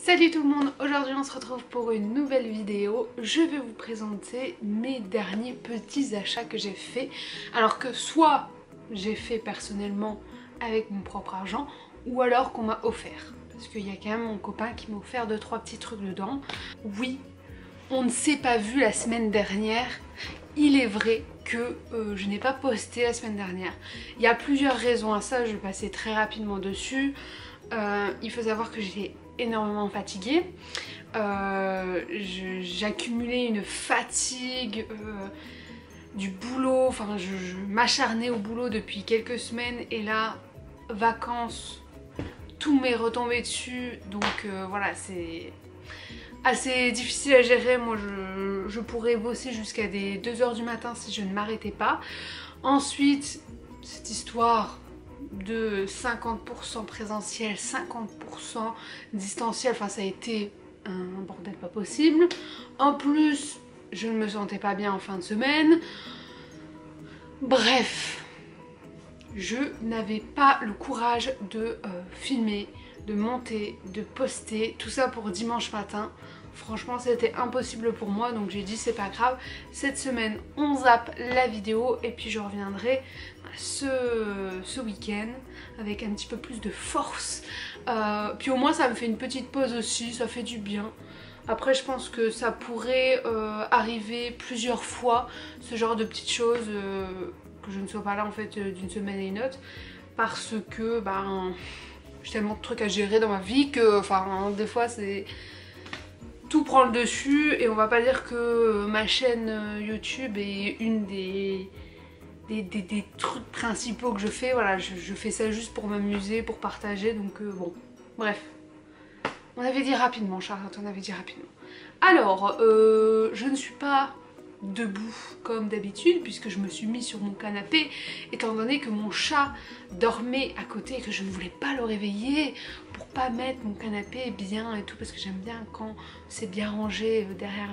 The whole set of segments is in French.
Salut tout le monde, aujourd'hui on se retrouve pour une nouvelle vidéo. Je vais vous présenter mes derniers petits achats que j'ai fait. Alors que soit j'ai fait personnellement avec mon propre argent ou alors qu'on m'a offert. Parce qu'il y a quand même mon copain qui m'a offert 2-3 petits trucs dedans. Oui, on ne s'est pas vu la semaine dernière. Il est vrai que je n'ai pas posté la semaine dernière. Il y a plusieurs raisons à ça, je vais passer très rapidement dessus. Il faut savoir que j'étais énormément fatiguée. J'accumulais une fatigue du boulot, enfin je m'acharnais au boulot depuis quelques semaines et là, vacances, tout m'est retombé dessus, donc voilà, c'est assez difficile à gérer. Moi je pourrais bosser jusqu'à des 2 h du matin si je ne m'arrêtais pas. Ensuite, cette histoire de 50% présentiel, 50% distanciel, enfin ça a été un bordel pas possible. En plus, je ne me sentais pas bien en fin de semaine. Bref, je n'avais pas le courage de filmer, de monter, de poster, tout ça pour dimanche matin. Franchement c'était impossible pour moi, donc j'ai dit c'est pas grave, cette semaine on zappe la vidéo et puis je reviendrai ce week-end avec un petit peu plus de force. Puis au moins ça me fait une petite pause aussi, ça fait du bien. Après je pense que ça pourrait arriver plusieurs fois, ce genre de petites choses, que je ne sois pas là en fait d'une semaine à une autre, parce que ben j'ai tellement de trucs à gérer dans ma vie que enfin des fois c'est... tout prend le dessus et on va pas dire que ma chaîne YouTube est une des trucs principaux que je fais. Voilà, je fais ça juste pour m'amuser, pour partager, donc bon, bref. On avait dit rapidement, Charlotte, on avait dit rapidement. Alors, je ne suis pas debout comme d'habitude puisque je me suis mis sur mon canapé étant donné que mon chat dormait à côté et que je ne voulais pas le réveiller pour pas mettre mon canapé bien et tout, parce que j'aime bien quand c'est bien rangé derrière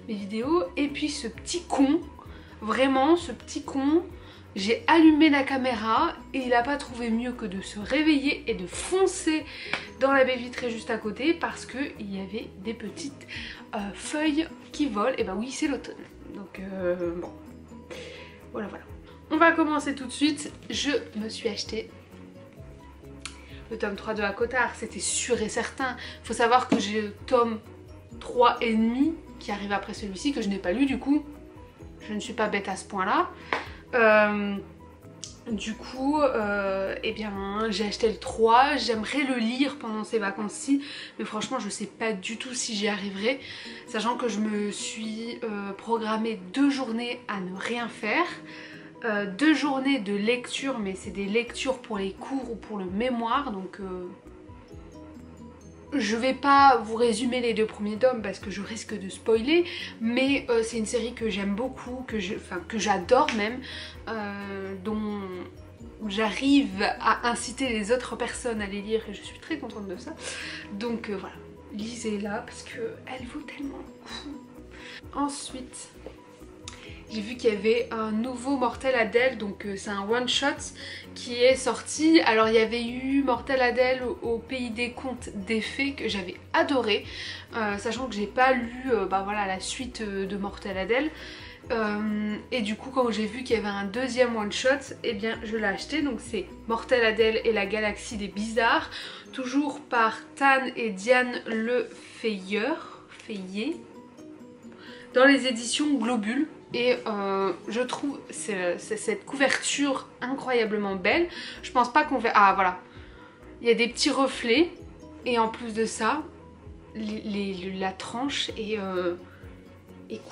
mes vidéos. Et puis ce petit con, vraiment ce petit con, j'ai allumé la caméra et il n'a pas trouvé mieux que de se réveiller et de foncer dans la baie vitrée juste à côté parce qu'il y avait des petites feuilles qui volent. Et bah oui, c'est l'automne. Donc bon, voilà. On va commencer tout de suite. Je me suis acheté le tome 3 de ACOTAR, c'était sûr et certain. Il faut savoir que j'ai le tome 3 et demi qui arrive après celui-ci, que je n'ai pas lu du coup. Je ne suis pas bête à ce point-là. Du coup, eh bien, j'ai acheté le 3, j'aimerais le lire pendant ces vacances-ci, mais franchement je sais pas du tout si j'y arriverai, sachant que je me suis programmé 2 journées à ne rien faire, 2 journées de lecture, mais c'est des lectures pour les cours ou pour le mémoire, donc je vais pas vous résumer les 2 premiers tomes parce que je risque de spoiler, mais c'est une série que j'aime beaucoup, que j'adore même, dont j'arrive à inciter les autres personnes à les lire et je suis très contente de ça. Donc voilà, lisez-la parce qu'elle vaut tellement le coup. Ensuite, j'ai vu qu'il y avait un nouveau Mortel Adèle, donc c'est un one shot qui est sorti. Alors il y avait eu Mortel Adèle au pays des contes des fées que j'avais adoré, sachant que j'ai pas lu voilà, la suite de Mortel Adèle. Et du coup quand j'ai vu qu'il y avait un deuxième one shot, eh bien je l'ai acheté. Donc c'est Mortel Adèle et la galaxie des bizarres, toujours par Tan et Diane Le Fayet, dans les éditions Globule. Et je trouve cette couverture incroyablement belle. Je pense pas qu'on verra... Ah voilà, il y a des petits reflets et en plus de ça la tranche est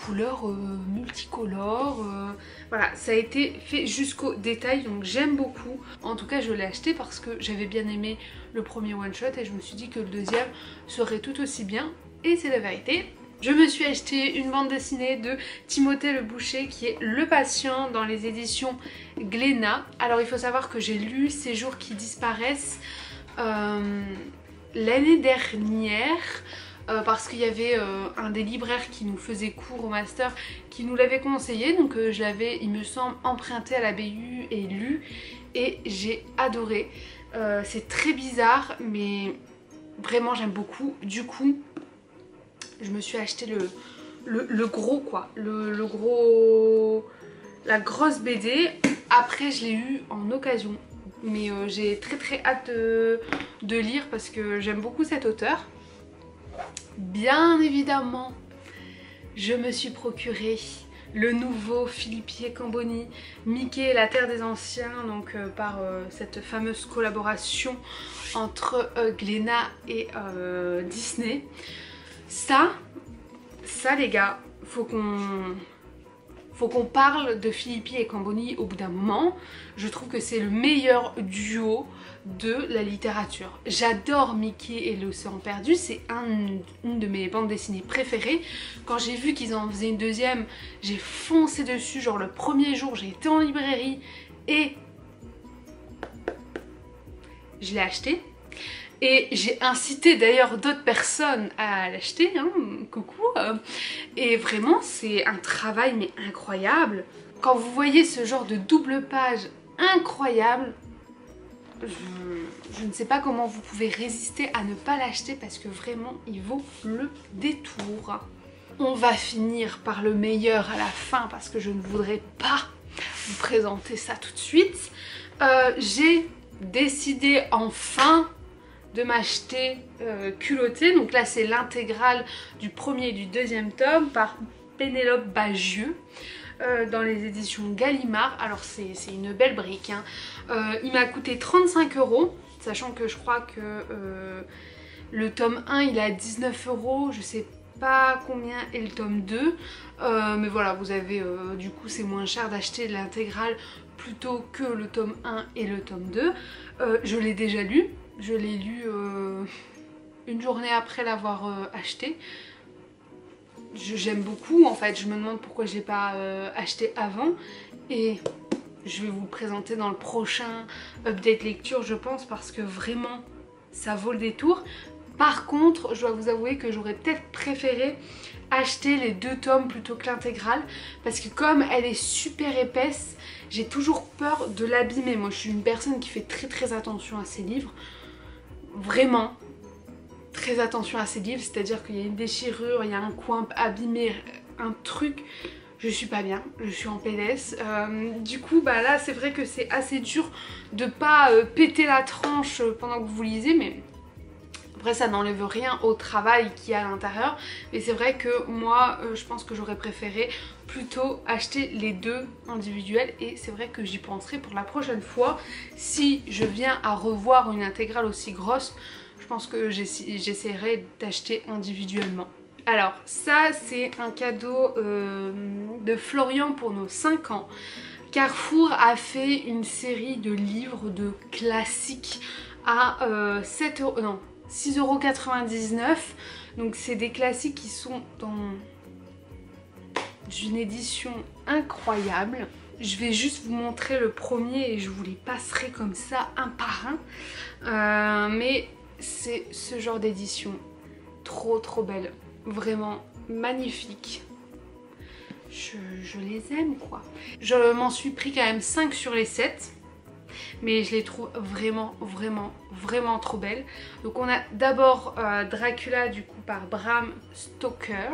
couleur multicolore, voilà, ça a été fait jusqu'au détail, donc j'aime beaucoup. En tout cas je l'ai acheté parce que j'avais bien aimé le premier one shot et je me suis dit que le deuxième serait tout aussi bien, et c'est la vérité. Je me suis acheté une bande dessinée de Timothée Le Boucher qui est Le Patient dans les éditions Glénat. Alors il faut savoir que j'ai lu Ces jours qui disparaissent l'année dernière, parce qu'il y avait un des libraires qui nous faisait cours au master qui nous l'avait conseillé, donc je l'avais, il me semble, emprunté à la BU et lu et j'ai adoré. C'est très bizarre mais vraiment j'aime beaucoup. Du coup je me suis acheté le gros quoi, le gros, la grosse BD. Après je l'ai eu en occasion, mais j'ai très hâte de lire parce que j'aime beaucoup cet auteur. Bien évidemment je me suis procuré le nouveau Philippe et Camboni, Mickey et la Terre des Anciens, donc par cette fameuse collaboration entre Glénat et Disney. Ça les gars, faut qu'on parle de Philippe et Camboni au bout d'un moment. Je trouve que c'est le meilleur duo de la littérature. J'adore Mickey et l'Océan Perdu, c'est une de mes bandes dessinées préférées. Quand j'ai vu qu'ils en faisaient une deuxième, j'ai foncé dessus, genre le premier jour j'ai été en librairie et je l'ai acheté. Et j'ai incité d'ailleurs d'autres personnes à l'acheter, hein, coucou. Et vraiment c'est un travail mais incroyable. Quand vous voyez ce genre de double page incroyable, je ne sais pas comment vous pouvez résister à ne pas l'acheter parce que vraiment il vaut le détour. On va finir par le meilleur à la fin parce que je ne voudrais pas vous présenter ça tout de suite. J'ai décidé enfin de m'acheter Culotté. Donc là c'est l'intégrale du premier et du deuxième tome par Pénélope Bagieux. Dans les éditions Gallimard. Alors c'est une belle brique, hein. Il m'a coûté 35 €, sachant que je crois que le tome 1 il est à 19 €, je sais pas combien est le tome 2, mais voilà, vous avez du coup c'est moins cher d'acheter l'intégrale plutôt que le tome 1 et le tome 2. Je l'ai déjà lu, je l'ai lu une journée après l'avoir acheté. J'aime beaucoup en fait, je me demande pourquoi je l'ai pas acheté avant et je vais vous le présenter dans le prochain update lecture je pense parce que vraiment ça vaut le détour. Par contre je dois vous avouer que j'aurais peut-être préféré acheter les 2 tomes plutôt que l'intégrale parce que comme elle est super épaisse, j'ai toujours peur de l'abîmer. Moi je suis une personne qui fait très attention à ses livres, vraiment très attention à ces livres, c'est-à-dire qu'il y a une déchirure, il y a un coin abîmé, un truc, je suis pas bien, je suis en PLS. Du coup bah là c'est vrai que c'est assez dur de pas péter la tranche pendant que vous lisez, mais après ça n'enlève rien au travail qu'il y a à l'intérieur. Mais c'est vrai que moi je pense que j'aurais préféré plutôt acheter les 2 individuels et c'est vrai que j'y penserai pour la prochaine fois. Si je viens à revoir une intégrale aussi grosse, je pense que j'essaierai d'acheter individuellement. Alors ça c'est un cadeau de Florian pour nos 5 ans. Carrefour a fait une série de livres de classiques à 6,99 €. Donc c'est des classiques qui sont dans une édition incroyable. Je vais juste vous montrer le premier et je vous les passerai comme ça un par un. Mais c'est ce genre d'édition trop belle, vraiment magnifique. Je les aime quoi. Je m'en suis pris quand même 5 sur les 7, mais je les trouve vraiment trop belles. Donc on a d'abord Dracula du coup par Bram Stoker.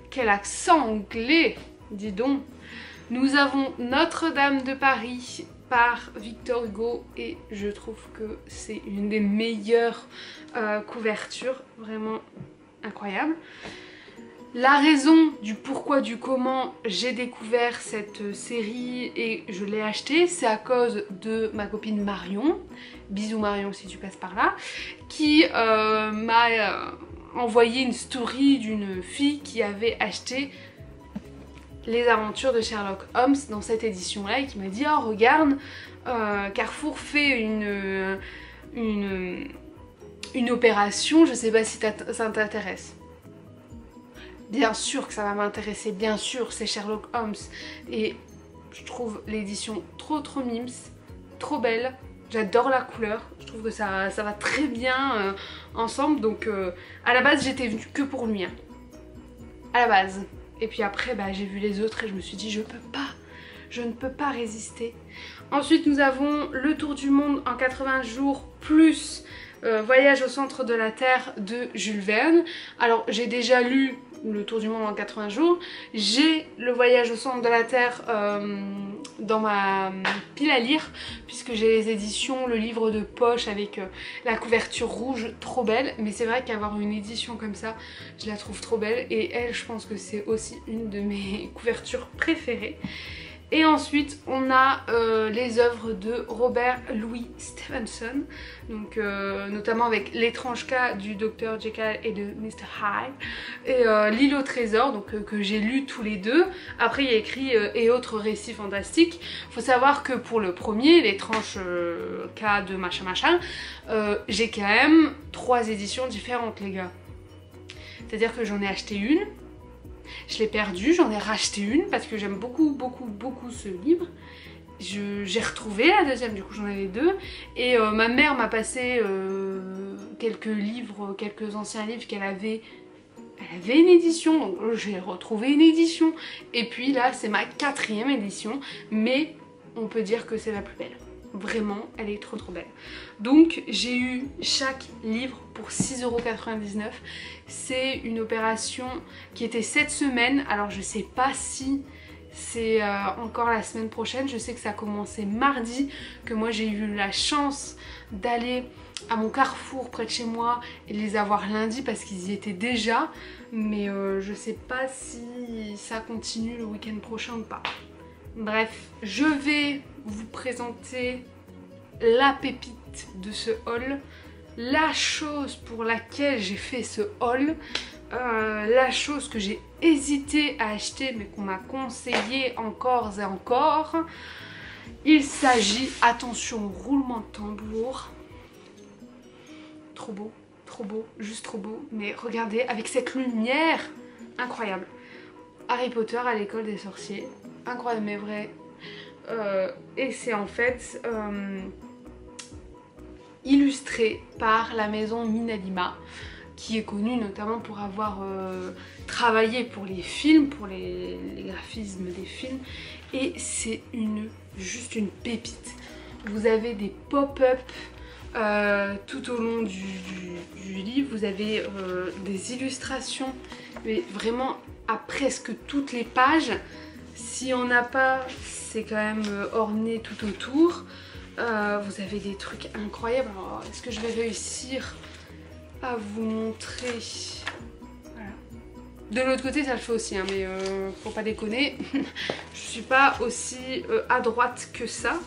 Quel accent anglais, dis donc. Nous avons Notre-Dame de Paris par Victor Hugo et je trouve que c'est une des meilleures couvertures, vraiment incroyable. La raison du pourquoi du comment j'ai découvert cette série et je l'ai achetée, c'est à cause de ma copine Marion, bisous Marion si tu passes par là, qui m'a envoyé une story d'une fille qui avait acheté les aventures de Sherlock Holmes dans cette édition là et qui m'a dit oh regarde, Carrefour fait une opération, je sais pas si ça t'intéresse. Bien sûr que ça va m'intéresser, bien sûr c'est Sherlock Holmes et je trouve l'édition trop mimes, trop belle, j'adore la couleur, je trouve que ça va très bien ensemble. Donc à la base j'étais venue que pour lui, hein. À la base. Et puis après bah, j'ai vu les autres et je me suis dit je ne peux pas résister. Ensuite nous avons Le Tour du Monde en 80 jours plus Voyage au centre de la Terre de Jules Verne. Alors j'ai déjà lu Le Tour du monde en 80 jours. J'ai le Voyage au centre de la Terre dans ma pile à lire, puisque j'ai les éditions, le livre de poche avec la couverture rouge, trop belle. Mais c'est vrai qu'avoir une édition comme ça, je la trouve trop belle. Et elle, je pense que c'est aussi une de mes couvertures préférées. Et ensuite on a les œuvres de Robert Louis Stevenson, donc notamment avec L'étrange cas du Dr Jekyll et de Mr Hyde, et L'île au trésor, donc que j'ai lu tous les deux. Après il y a écrit et autres récits fantastiques. Faut savoir que pour le premier, L'étrange cas de machin machin, j'ai quand même 3 éditions différentes les gars. C'est-à-dire que j'en ai acheté une, je l'ai perdu, j'en ai racheté une parce que j'aime beaucoup ce livre. J'ai retrouvé la deuxième, du coup j'en avais 2. Et ma mère m'a passé quelques livres, quelques anciens livres qu'elle avait. Elle avait une édition, donc j'ai retrouvé une édition. Et puis là c'est ma 4e édition, mais on peut dire que c'est la plus belle. Vraiment, elle est trop belle. Donc j'ai eu chaque livre pour 6,99 €. C'est une opération qui était cette semaine. Alors je sais pas si c'est encore la semaine prochaine. Je sais que ça a commencé mardi, que moi j'ai eu la chance d'aller à mon Carrefour près de chez moi et de les avoir lundi parce qu'ils y étaient déjà. Mais je sais pas si ça continue le week-end prochain ou pas. Bref, je vais vous présenter la pépite de ce haul, la chose pour laquelle j'ai fait ce haul, la chose que j'ai hésité à acheter mais qu'on m'a conseillé encore et encore. Il s'agit, attention, roulement de tambour, trop beau, juste trop beau, mais regardez avec cette lumière incroyable. Harry Potter à l'école des sorciers, incroyable mais vrai. Et c'est en fait illustré par la maison Minalima, qui est connue notamment pour avoir travaillé pour les films, pour les graphismes des films. Et c'est juste une pépite. Vous avez des pop-up tout au long du livre. Vous avez des illustrations, mais vraiment à presque toutes les pages. Si on n'a pas, c'est quand même orné tout autour. Vous avez des trucs incroyables. Alors, est-ce que je vais réussir à vous montrer? Voilà. De l'autre côté, ça le fait aussi, hein, mais faut pas déconner. Je suis pas aussi à droite que ça.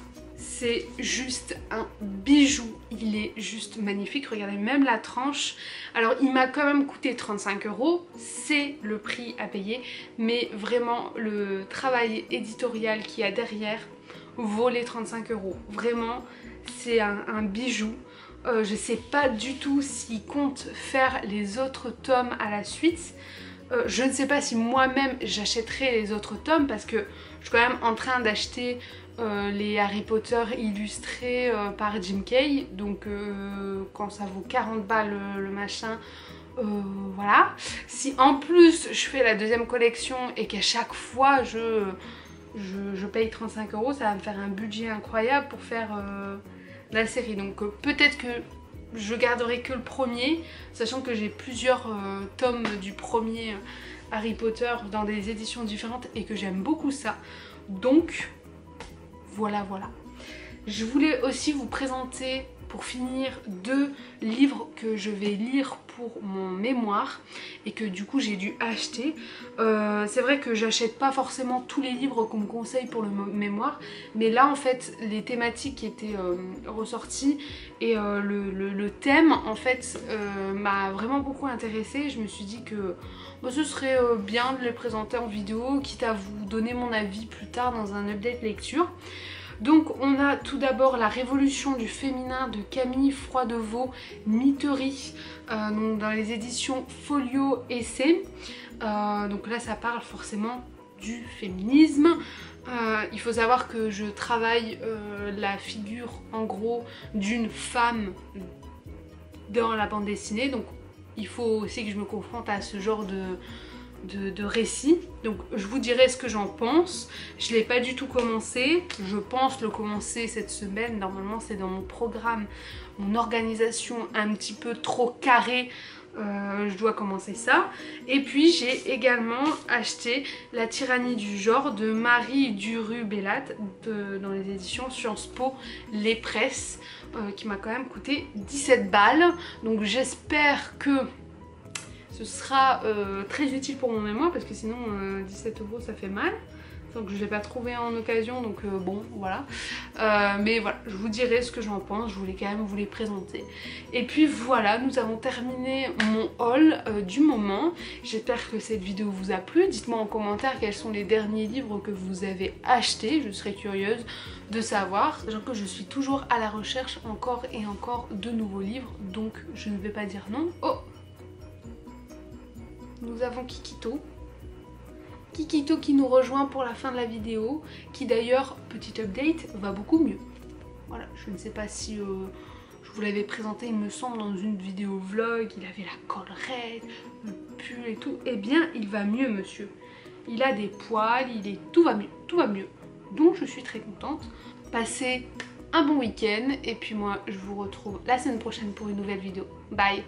C'est juste un bijou, il est juste magnifique, regardez même la tranche. Alors il m'a quand même coûté 35 €, c'est le prix à payer, mais vraiment le travail éditorial qu'il y a derrière vaut les 35 €. Vraiment, c'est un bijou. Je sais pas du tout s'il compte faire les autres tomes à la suite. Je ne sais pas si moi-même j'achèterai les autres tomes parce que je suis quand même en train d'acheter les Harry Potter illustrés par Jim Kay. Donc quand ça vaut 40 balles le machin, voilà. Si en plus je fais la deuxième collection et qu'à chaque fois je paye 35 €, ça va me faire un budget incroyable pour faire la série. Donc peut-être que je garderai que le premier, sachant que j'ai plusieurs tomes du premier Harry Potter dans des éditions différentes et que j'aime beaucoup ça. Donc voilà. Je voulais aussi vous présenter pour finir 2 livres que je vais lire pour mon mémoire et que du coup j'ai dû acheter. C'est vrai que j'achète pas forcément tous les livres qu'on me conseille pour le mémoire, mais là en fait les thématiques qui étaient ressorties et le thème en fait m'a vraiment beaucoup intéressée. Je me suis dit que ce serait bien de les présenter en vidéo, quitte à vous donner mon avis plus tard dans un update lecture. Donc on a tout d'abord La Révolution du féminin de Camille Froidevaux Mittery, donc dans les éditions Folio Essai. Donc là ça parle forcément du féminisme. Il faut savoir que je travaille la figure en gros d'une femme dans la bande dessinée, donc il faut aussi que je me confronte à ce genre de récit. Donc je vous dirai ce que j'en pense. Je l'ai pas du tout commencé. Je pense le commencer cette semaine. Normalement c'est dans mon programme, mon organisation un petit peu trop carrée. Je dois commencer ça. Et puis j'ai également acheté La tyrannie du genre de Marie Duru-Bellat dans les éditions Sciences Po Les Presses, qui m'a quand même coûté 17 balles. Donc j'espère que ce sera très utile pour mon mémoire, parce que sinon 17 € ça fait mal. Donc je ne l'ai pas trouvé en occasion, donc bon voilà. Mais voilà, je vous dirai ce que j'en pense, je voulais quand même vous les présenter. Et puis voilà, nous avons terminé mon haul du moment. J'espère que cette vidéo vous a plu. Dites-moi en commentaire quels sont les derniers livres que vous avez achetés, je serais curieuse de savoir. Sachant que je suis toujours à la recherche encore et encore de nouveaux livres, donc je ne vais pas dire non. Oh! Nous avons Kikito. Kikito qui nous rejoint pour la fin de la vidéo, qui d'ailleurs, petit update, va beaucoup mieux. Voilà, je ne sais pas si je vous l'avais présenté, il me semble, dans une vidéo vlog, il avait la collerette, le pull et tout. Eh bien, il va mieux, monsieur. Il a des poils, tout va mieux, tout va mieux. Donc je suis très contente. Passez un bon week-end et puis moi, je vous retrouve la semaine prochaine pour une nouvelle vidéo. Bye!